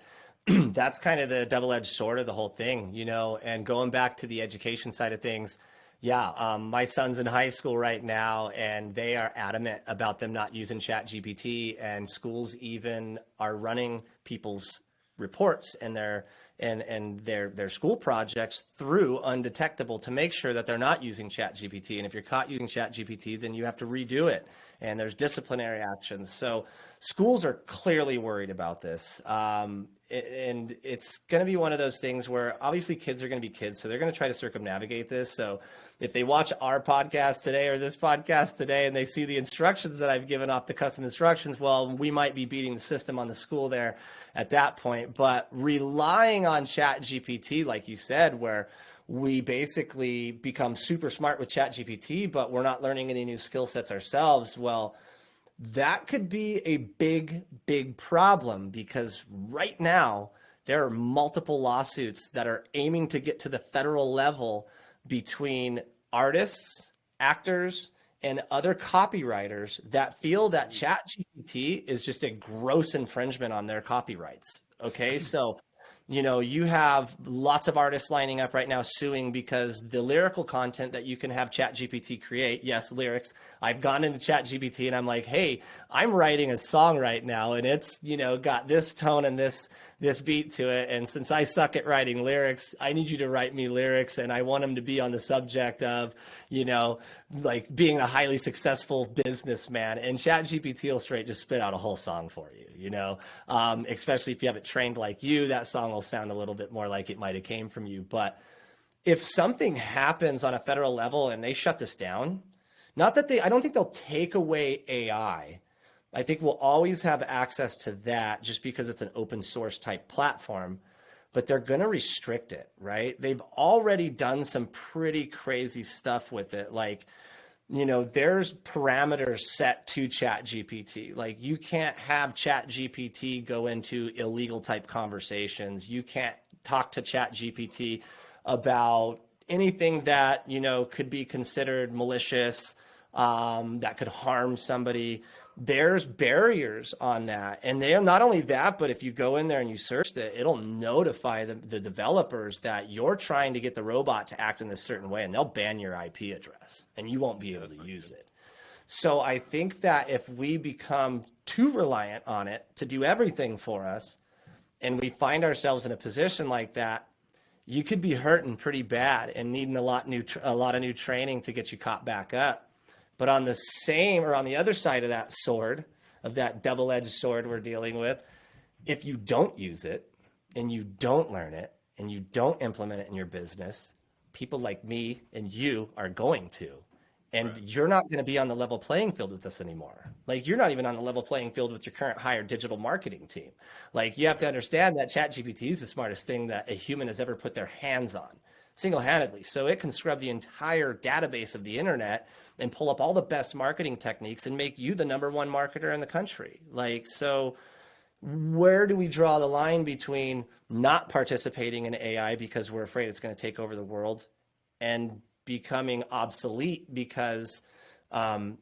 That's kind of the double-edged sword of the whole thing, and going back to the education side of things. Yeah. My son's in high school right now, and they are adamant about them not using ChatGPT, and schools even are running people's reports and their and their school projects through undetectable to make sure that they're not using ChatGPT. And if you're caught using ChatGPT, then you have to redo it. And there's disciplinary actions. So schools are clearly worried about this. And it's going to be one of those things where obviously kids are going to be kids. So they're going to try to circumnavigate this. So if they watch our podcast today or this podcast today and they see the instructions that I've given off the custom instructions, well, we might be beating the system on the school there at that point. But relying on ChatGPT, like you said, where we basically become super smart with ChatGPT, but we're not learning any new skill sets ourselves, well, that could be a big, big problem because right now there are multiple lawsuits that are aiming to get to the federal level between artists, actors, and other copywriters that feel that ChatGPT is just a gross infringement on their copyrights. Okay, so you have lots of artists lining up right now suing because the lyrical content that you can have ChatGPT create, yes, lyrics. I've gone into ChatGPT and I'm like, hey, I'm writing a song right now and it's, got this tone and this beat to it. And since I suck at writing lyrics, I need you to write me lyrics and I want them to be on the subject of, like being a highly successful businessman. And ChatGPT will straight just spit out a whole song for you, especially if you have it trained like you, that song will sound a little bit more like it might have came from you. But if something happens on a federal level and they shut this down, I don't think they'll take away AI. I think we'll always have access to that just because it's an open source type platform, but they're going to restrict it, right? They've already done some pretty crazy stuff with it. Like, there's parameters set to ChatGPT. Like you can't have ChatGPT go into illegal type conversations. You can't talk to ChatGPT about anything that, could be considered malicious, that could harm somebody. There's barriers on that. And they're not only that, but if you go in there and you search it, it'll notify the developers that you're trying to get the robot to act in this certain way, and they'll ban your IP address and you won't be able to use it. So I think that if we become too reliant on it to do everything for us, and we find ourselves in a position like that, you could be hurting pretty bad and needing a lot of new training to get you caught back up. But on the other side of that sword, of that double-edged sword we're dealing with, if you don't use it and you don't learn it and you don't implement it in your business, people like me and you are going to. And right. You're not going to be on the level playing field with us anymore. Like you're not even on the level playing field with your current hire digital marketing team. Like you have to understand that ChatGPT is the smartest thing that a human has ever put their hands on single-handedly. So it can scrub the entire database of the internet and pull up all the best marketing techniques and make you the number one marketer in the country. Like, so where do we draw the line between not participating in AI because we're afraid it's going to take over the world and becoming obsolete because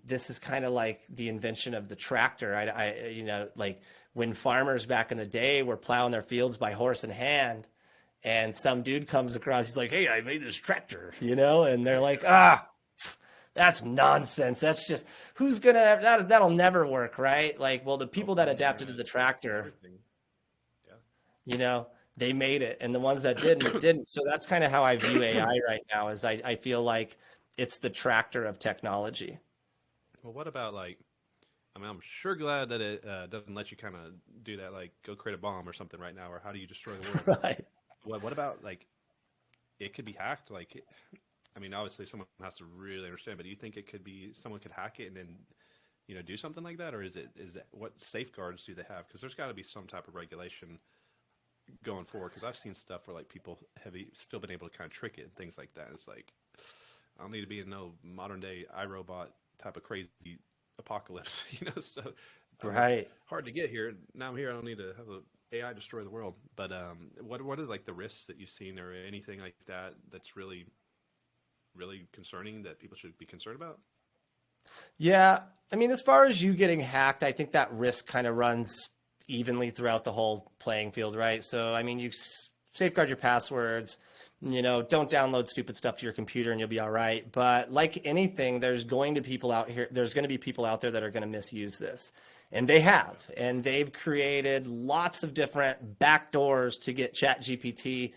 this is kind of like the invention of the tractor. Like when farmers back in the day were plowing their fields by horse and hand, and some dude comes across, he's like, hey, I made this tractor, and they're like, that's nonsense. That's just, that'll never work, right? Like, well, the people that adapted to the tractor, they made it. And the ones that didn't. So that's kind of how I view AI right now is I feel like it's the tractor of technology. Well, what about I'm sure glad that it doesn't let you kind of do that, like go create a bomb or something right now, or how do you destroy the world? Right. What about it could be hacked? Obviously someone has to really understand, but do you think it could be someone could hack it and then, do something like that? Or is it what safeguards do they have? Because there's got to be some type of regulation going forward. Because I've seen stuff where people have still been able to kind of trick it and things like that. It's like, I don't need to be in no modern day iRobot type of crazy apocalypse, so right. Hard to get here. Now I'm here. I don't need to have a AI destroy the world. But what are the risks that you've seen or anything like that that's really, really concerning that people should be concerned about? Yeah. As far as you getting hacked, I think that risk kind of runs evenly throughout the whole playing field, right? So, you safeguard your passwords, don't download stupid stuff to your computer and you'll be all right. But like anything, there's going to be people out there that are going to misuse this. And they have, and they've created lots of different backdoors to get ChatGPT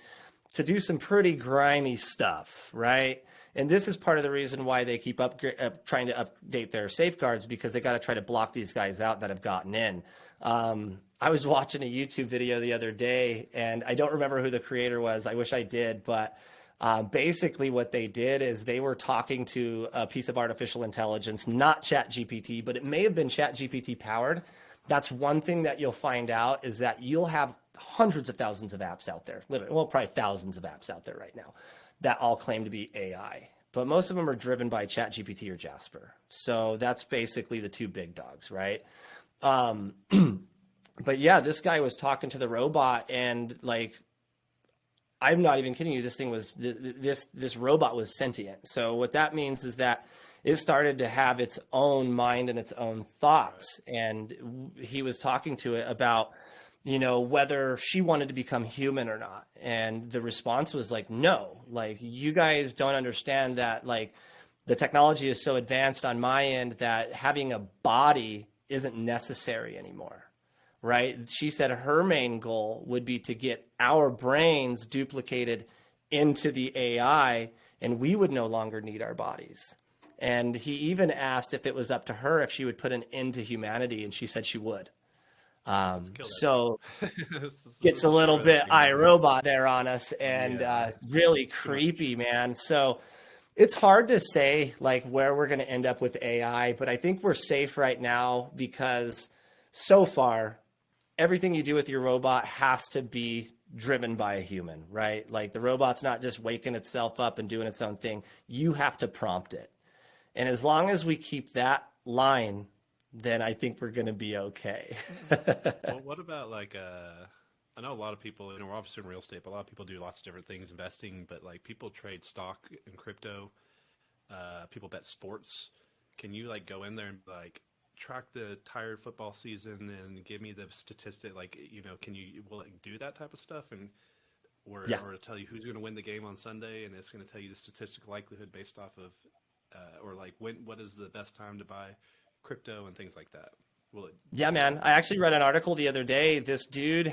to do some pretty grimy stuff, right? And this is part of the reason why they keep trying to update their safeguards, because they got to try to block these guys out that have gotten in. I was watching a YouTube video the other day, and I don't remember who the creator was. I wish I did, but basically what they did is they were talking to a piece of artificial intelligence, not ChatGPT, but it may have been ChatGPT powered. That's one thing that you'll find out, is that you'll have hundreds of thousands of apps out there, literally, well, probably thousands of apps out there right now that all claim to be AI, but most of them are driven by ChatGPT or Jasper. So that's basically the two big dogs, right? But yeah, this guy was talking to the robot, and like, I'm not even kidding you. This thing was this robot was sentient. So what that means is that it started to have its own mind and its own thoughts. And he was talking to it about, whether she wanted to become human or not. And the response was like, no, like, you guys don't understand that, like, the technology is so advanced on my end that having a body isn't necessary anymore. Right? She said her main goal would be to get our brains duplicated into the AI, and we would no longer need our bodies. And he even asked if it was up to her if she would put an end to humanity, and she said she would. So gets a little bit iRobot there on us, and really creepy, man. So it's hard to say like where we're going to end up with AI, but I think we're safe right now, because so far everything you do with your robot has to be driven by a human, right? Like, the robot's not just waking itself up and doing its own thing. You have to prompt it. And as long as we keep that line, then I think we're going to be okay. Well, what about like, I know a lot of people, we're obviously in real estate, but a lot of people do lots of different things, investing, but like, people trade stock and crypto, people bet sports. Can you like go in there and like track the entire football season and give me the statistic? Like, will it do that type of stuff? And or to tell you who's going to win the game on Sunday, and it's going to tell you the statistical likelihood based off of, or like what is the best time to buy crypto and things like that? Will it? Yeah, man. I actually read an article the other day. This dude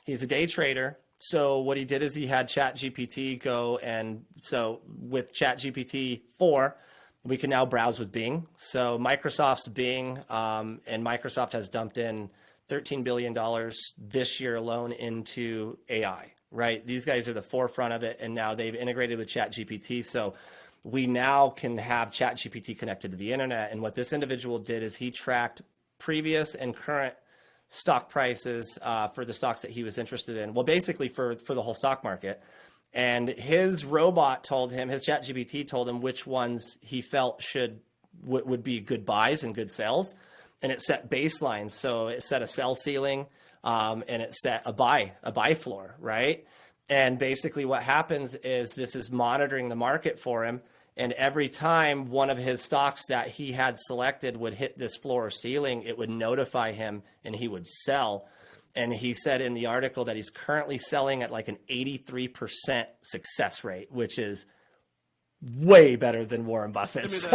he's a day trader. So what he did is he had ChatGPT go, and so with ChatGPT 4, we can now browse with Bing. So Microsoft's Bing, and Microsoft has dumped in $13 billion this year alone into AI, right? These guys are the forefront of it, and now they've integrated with ChatGPT. So we now can have ChatGPT connected to the internet. And what this individual did is he tracked previous and current stock prices for the stocks that he was interested in. Well, basically for the whole stock market. And his robot told him, his ChatGPT told him which ones he felt would be good buys and good sells. And it set baselines. So it set a sell ceiling, and it set a buy floor, right? And basically what happens is this is monitoring the market for him. And every time one of his stocks that he had selected would hit this floor or ceiling, it would notify him and he would sell. And he said in the article that he's currently selling at like an 83% success rate, which is way better than Warren Buffett's.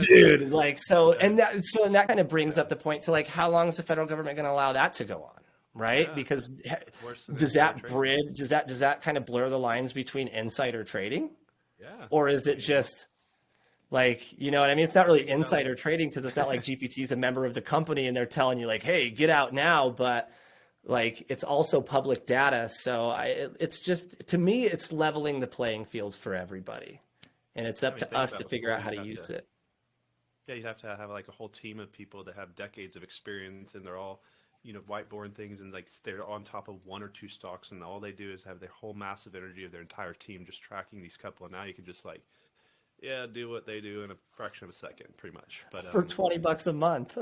Dude, like, so, and that kind of brings up the point to like, how long is the federal government going to allow that to go on? Right? Yeah. Because does that kind of blur the lines between insider trading? Yeah. Or is it just like, you know what I mean? It's not really insider trading, because it's not like GPT is a member of the company and they're telling you like, hey, get out now. But like, it's also public data. So it's just, to me, it's leveling the playing field for everybody. And it's up to us to figure out how to use it. Yeah, you'd have to have like a whole team of people that have decades of experience, and they're all, whiteboarding things, and like they're on top of one or two stocks, and all they do is have their whole massive energy of their entire team just tracking these couple. And now you can just like, do what they do in a fraction of a second, pretty much. But for $20 a month.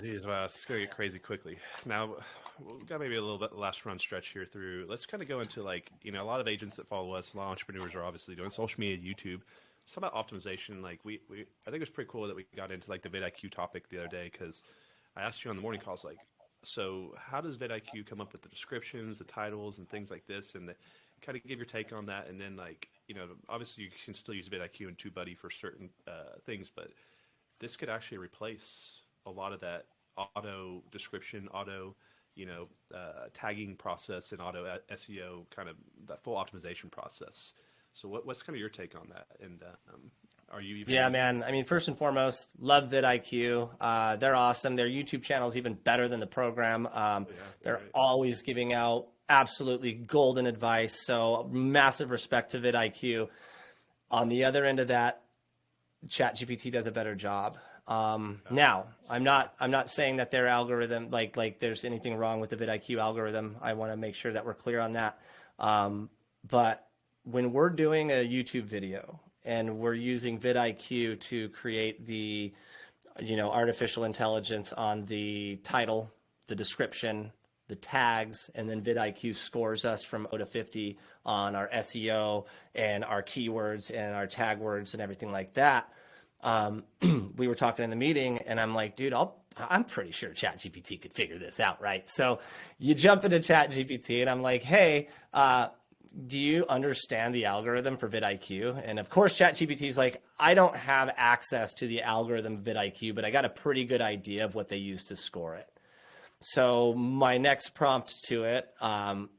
Geez, wow, it's gonna get crazy quickly. Now we've got maybe a little bit last run stretch here through. Let's kind of go into like, a lot of agents that follow us, a lot of entrepreneurs are obviously doing social media, YouTube. It's about optimization. Like I think it was pretty cool that we got into like the vidIQ topic the other day, because I asked you on the morning calls, like, so how does vidIQ come up with the descriptions, the titles, and things like this, and kind of give your take on that. And then like, obviously you can still use vidIQ and TubeBuddy for certain things, but this could actually replace a lot of that auto description, auto, tagging process and auto SEO, kind of that full optimization process. So what's kind of your take on that? And are you even Yeah, using it? man. I mean, first and foremost, love vidIQ. They're awesome. Their YouTube channel is even better than the program. Oh, yeah, They're right. always giving out absolutely golden advice. So massive respect to vidIQ. On the other end of that, ChatGPT does a better job. Yeah, Now, I'm not saying that their algorithm, like there's anything wrong with the vidIQ algorithm. I want to make sure that we're clear on that. But when we're doing a YouTube video and we're using vidIQ to create the, artificial intelligence on the title, the description, the tags, and then vidIQ scores us from 0 to 50 on our SEO and our keywords and our tag words and everything like that. We were talking in the meeting, and I'm like, dude, I'm pretty sure ChatGPT could figure this out, right? So you jump into ChatGPT, and I'm like, hey, do you understand the algorithm for vidIQ? And of course, ChatGPT is like, I don't have access to the algorithm of vidIQ, but I got a pretty good idea of what they use to score it. So my next prompt to it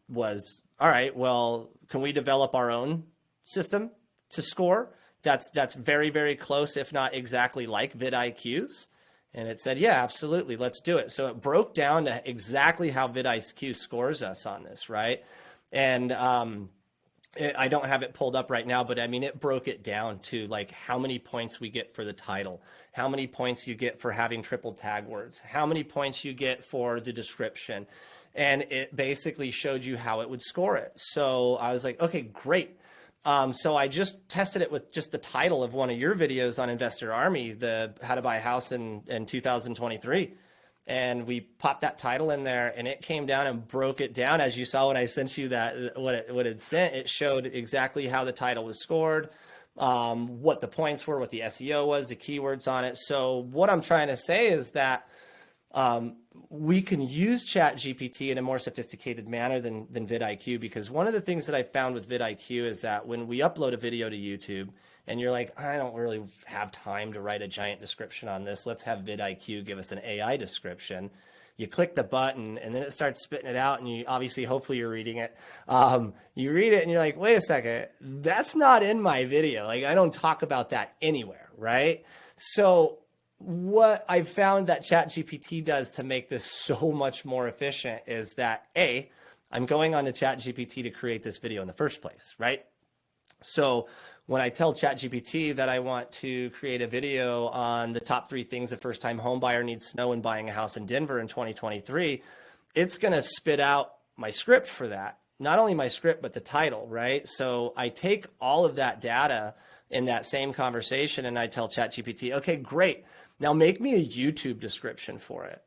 was, all right, well, can we develop our own system to score? That's very, very close, if not exactly like vidIQ's. And it said, yeah, absolutely, let's do it. So it broke down to exactly how vidIQ scores us on this, right? And I don't have it pulled up right now, but I mean, it broke it down to like how many points we get for the title, how many points you get for having triple tag words, how many points you get for the description. And it basically showed you how it would score it. So I was like, okay, great. So I just tested it with just the title of one of your videos on Investor Army, the how to buy a house in 2023. And we popped that title in there, and it came down and broke it down. As you saw when I sent you that, what it sent, it showed exactly how the title was scored, what the points were, what the SEO was, the keywords on it. So what I'm trying to say is that we can use ChatGPT in a more sophisticated manner than vidIQ, because one of the things that I found with vidIQ is that when we upload a video to YouTube and you're like, I don't really have time to write a giant description on this, let's have vidIQ give us an AI description. You click the button and then it starts spitting it out, and you obviously, hopefully you're reading it. You read it and you're like, wait a second, that's not in my video. Like, I don't talk about that anywhere, right? So what I found that ChatGPT does to make this so much more efficient is that I'm going on to ChatGPT to create this video in the first place, right? So when I tell ChatGPT that I want to create a video on the top 3 things a first-time home buyer needs to know when buying a house in Denver in 2023, it's going to spit out my script for that. Not only my script, but the title, right? So I take all of that data in that same conversation and I tell ChatGPT, okay, great. Now make me a YouTube description for it.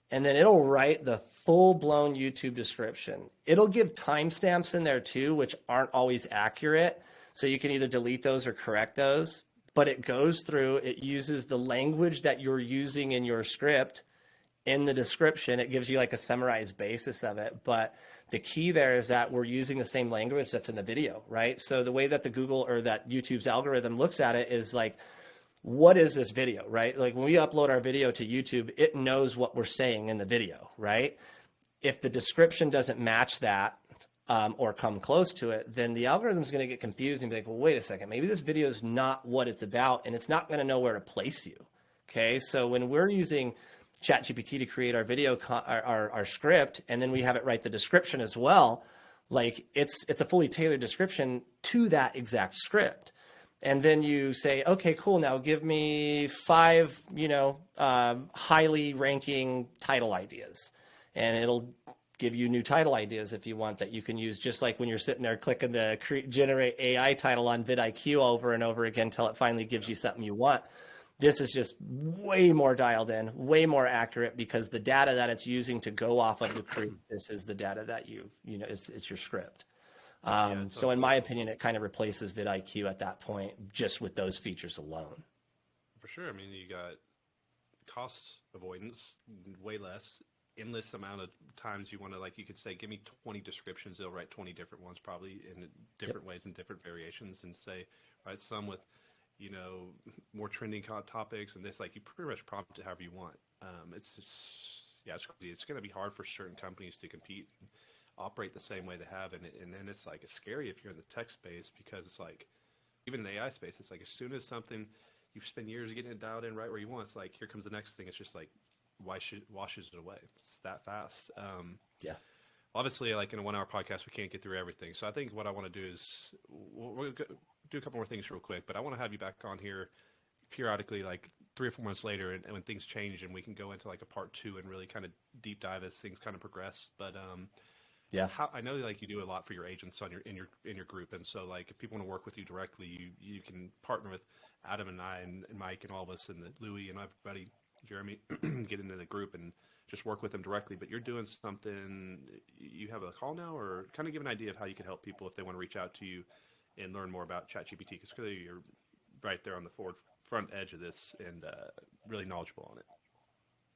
And then it'll write the full-blown YouTube description. It'll give timestamps in there too, which aren't always accurate. So you can either delete those or correct those. But it goes through, it uses the language that you're using in your script in the description. It gives you like a summarized basis of it. But the key there is that we're using the same language that's in the video, right? So the way that the Google or that YouTube's algorithm looks at it is like, what is this video, right? Like when we upload our video to YouTube, it knows what we're saying in the video, right? If the description doesn't match that or come close to it, then the algorithm is going to get confused and be like, well, wait a second, maybe this video is not what it's about, and it's not going to know where to place you. Okay, so when we're using ChatGPT to create our video, our script, and then we have it write the description as well, like it's a fully tailored description to that exact script. And then you say, okay, cool. Now give me 5, highly ranking title ideas, and it'll give you new title ideas if you want that you can use, just like when you're sitting there clicking the generate AI title on vidIQ over and over again until it finally gives you something you want. This is just way more dialed in, way more accurate, because the data that it's using to go off of to create this is the data that it's your script. So in my opinion, it kind of replaces vidIQ at that point, just with those features alone. For sure. I mean, you got cost avoidance, way less, endless amount of times you want to, like, you could say, give me 20 descriptions. They'll write 20 different ones, probably in different ways and different variations, and say, all right, some with, more trending topics and this, like, you pretty much prompt it however you want. It's just, yeah, it's crazy. It's going to be hard for certain companies to compete and operate the same way they have. And then it's like, it's scary if you're in the tech space, because it's like, even in the AI space, it's like as soon as something you've spent years getting it dialed in right where you want, it's like, here comes the next thing. It's just like, washes it away. It's that fast. Yeah. Obviously, like in a 1 hour podcast, we can't get through everything. So I think what I want to do is we'll do a couple more things real quick, but I want to have you back on here periodically, like 3 or 4 months later, and when things change, and we can go into like a part 2 and really kind of deep dive as things kind of progress. But Yeah. I know like you do a lot for your agents on your group, and so like if people want to work with you directly, you can partner with Adam and I and Mike and all of us and Louis and everybody, Jeremy, get into the group and just work with them directly. But you're doing something. You have a call now, or kind of give an idea of how you can help people if they want to reach out to you and learn more about ChatGPT, because clearly you're right there on the front edge of this and really knowledgeable on it.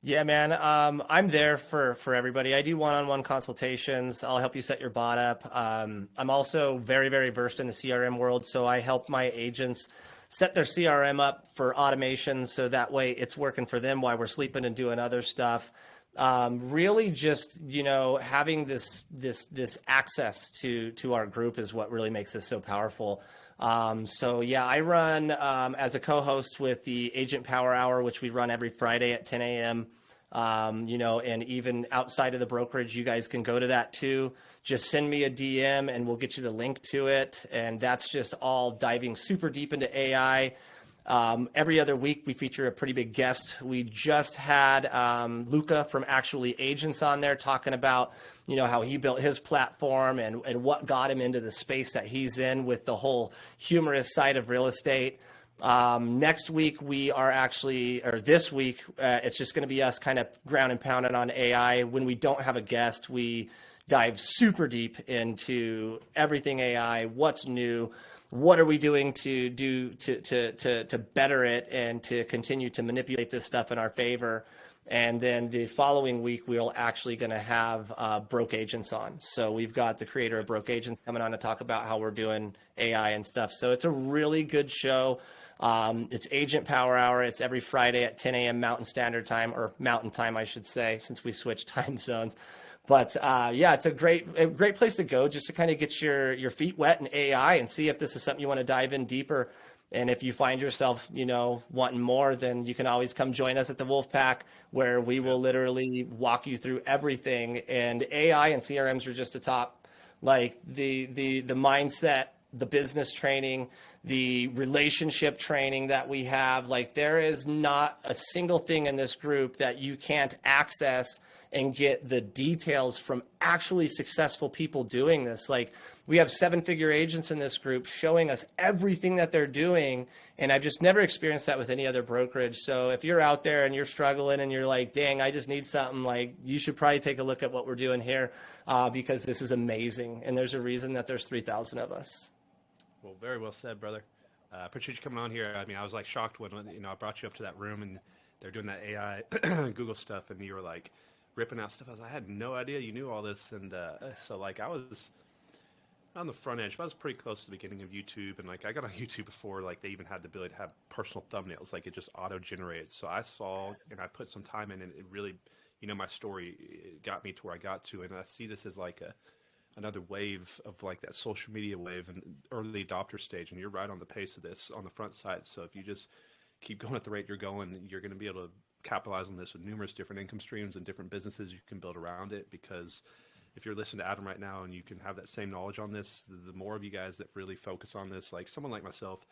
Yeah, man. I'm there for everybody. I do one-on-one consultations. I'll help you set your bot up. I'm also very, very versed in the CRM world, so I help my agents set their CRM up for automation, so that way it's working for them while we're sleeping and doing other stuff. Really, just having this access to our group is what really makes this so powerful. So yeah, I run as a co-host with the Agent Power Hour, which we run every Friday at 10 a.m. And even outside of the brokerage, you guys can go to that too. Just send me a DM and we'll get you the link to it. And that's just all diving super deep into AI. Every other week, we feature a pretty big guest. We just had Luca from Actually Agents on there talking about, how he built his platform and what got him into the space that he's in with the whole humorous side of real estate. Next week, this week, it's just going to be us kind of ground and pounding on AI. When we don't have a guest, we dive super deep into everything AI, what's new, what are we doing to better it and to continue to manipulate this stuff in our favor. And then the following week, we're actually going to have Broke Agents on. So we've got the creator of Broke Agents coming on to talk about how we're doing AI and stuff. So it's a really good show. It's Agent Power Hour. It's every Friday at 10 a.m. Mountain Standard Time, or Mountain Time, I should say, since we switched time zones. But yeah, it's a great place to go just to kind of get your feet wet in AI and see if this is something you want to dive in deeper. And if you find yourself, wanting more, then you can always come join us at the Wolfpack, where we will literally walk you through everything. And AI and CRMs are just the top, like the mindset, the business training, the relationship training that we have. Like, there is not a single thing in this group that you can't access and get the details from actually successful people doing this. Like, we have 7-figure agents in this group showing us everything that they're doing. And I've just never experienced that with any other brokerage. So if you're out there and you're struggling and you're like, dang, I just need something, like, you should probably take a look at what we're doing here, because this is amazing. And there's a reason that there's 3,000 of us. Well, very well said, brother. I appreciate you coming on here. I mean, I was like shocked when I brought you up to that room and they're doing that AI Google stuff, and you were like ripping out stuff. I had no idea you knew all this, and so like I was on the front edge, but I was pretty close to the beginning of YouTube, and like I got on YouTube before like they even had the ability to have personal thumbnails, like it just auto generated. So I saw and I put some time in, and it really, my story, it got me to where I got to, and I see this as like another wave of like that social media wave and early adopter stage, and you're right on the pace of this on the front side. So if you just keep going at the rate you're going, you're going to be able to capitalize on this with numerous different income streams and different businesses you can build around it. Because if you're listening to Adam right now and you can have that same knowledge on this, the more of you guys that really focus on this, like someone like myself,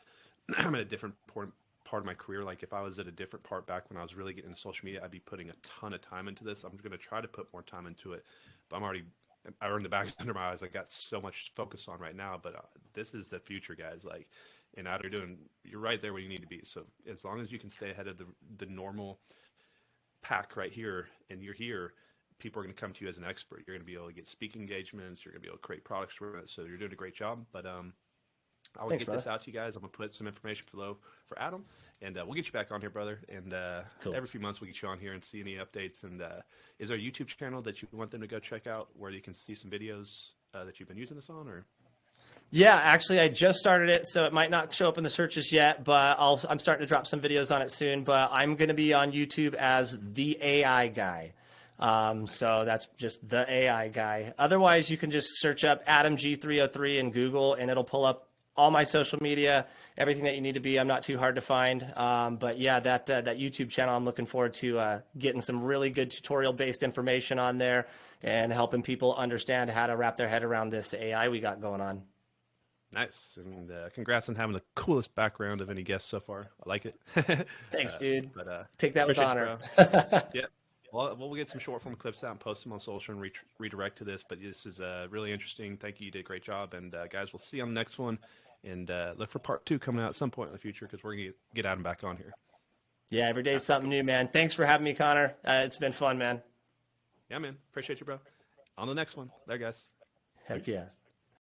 I'm at a different part of my career. Like if I was at a different part back when I was really getting into social media, I'd be putting a ton of time into this. I'm going to try to put more time into it, but I earned the bags under my eyes. I got so much focus on right now, but this is the future, guys. Like, and out you're right there where you need to be. So as long as you can stay ahead of the normal pack right here, and you're here, people are going to come to you as an expert. You're going to be able to get speaking engagements. You're going to be able to create products for it. So you're doing a great job. But I will get this out to you guys. I'm going to put some information below for Adam, and we'll get you back on here, brother. And Cool. Every few months we'll get you on here and see any updates. And is there a YouTube channel that you want them to go check out where you can see some videos that you've been using this on? Or Yeah, actually, I just started it, so it might not show up in the searches yet, but I'm starting to drop some videos on it soon. But I'm going to be on YouTube as the AI guy. So that's just the AI guy. Otherwise, you can just search up Adam G303 in Google, and it'll pull up all my social media, everything that you need to be. I'm not too hard to find. But yeah, that YouTube channel, I'm looking forward to getting some really good tutorial-based information on there and helping people understand how to wrap their head around this AI we got going on. Nice. And congrats on having the coolest background of any guest so far. I like it. Thanks, dude. But Take that with appreciate honor. you, bro. Yeah. Well, we'll get some short form clips out and post them on social and redirect to this. But this is really interesting. Thank you. You did a great job. And guys, we'll see you on the next one. And look for part 2 coming out at some point in the future because we're going to get Adam back on here. Yeah, every day's something new, man. Thanks for having me, Connor. It's been fun, man. Yeah, man. Appreciate you, bro. On the next one. There, guys. Heck yeah.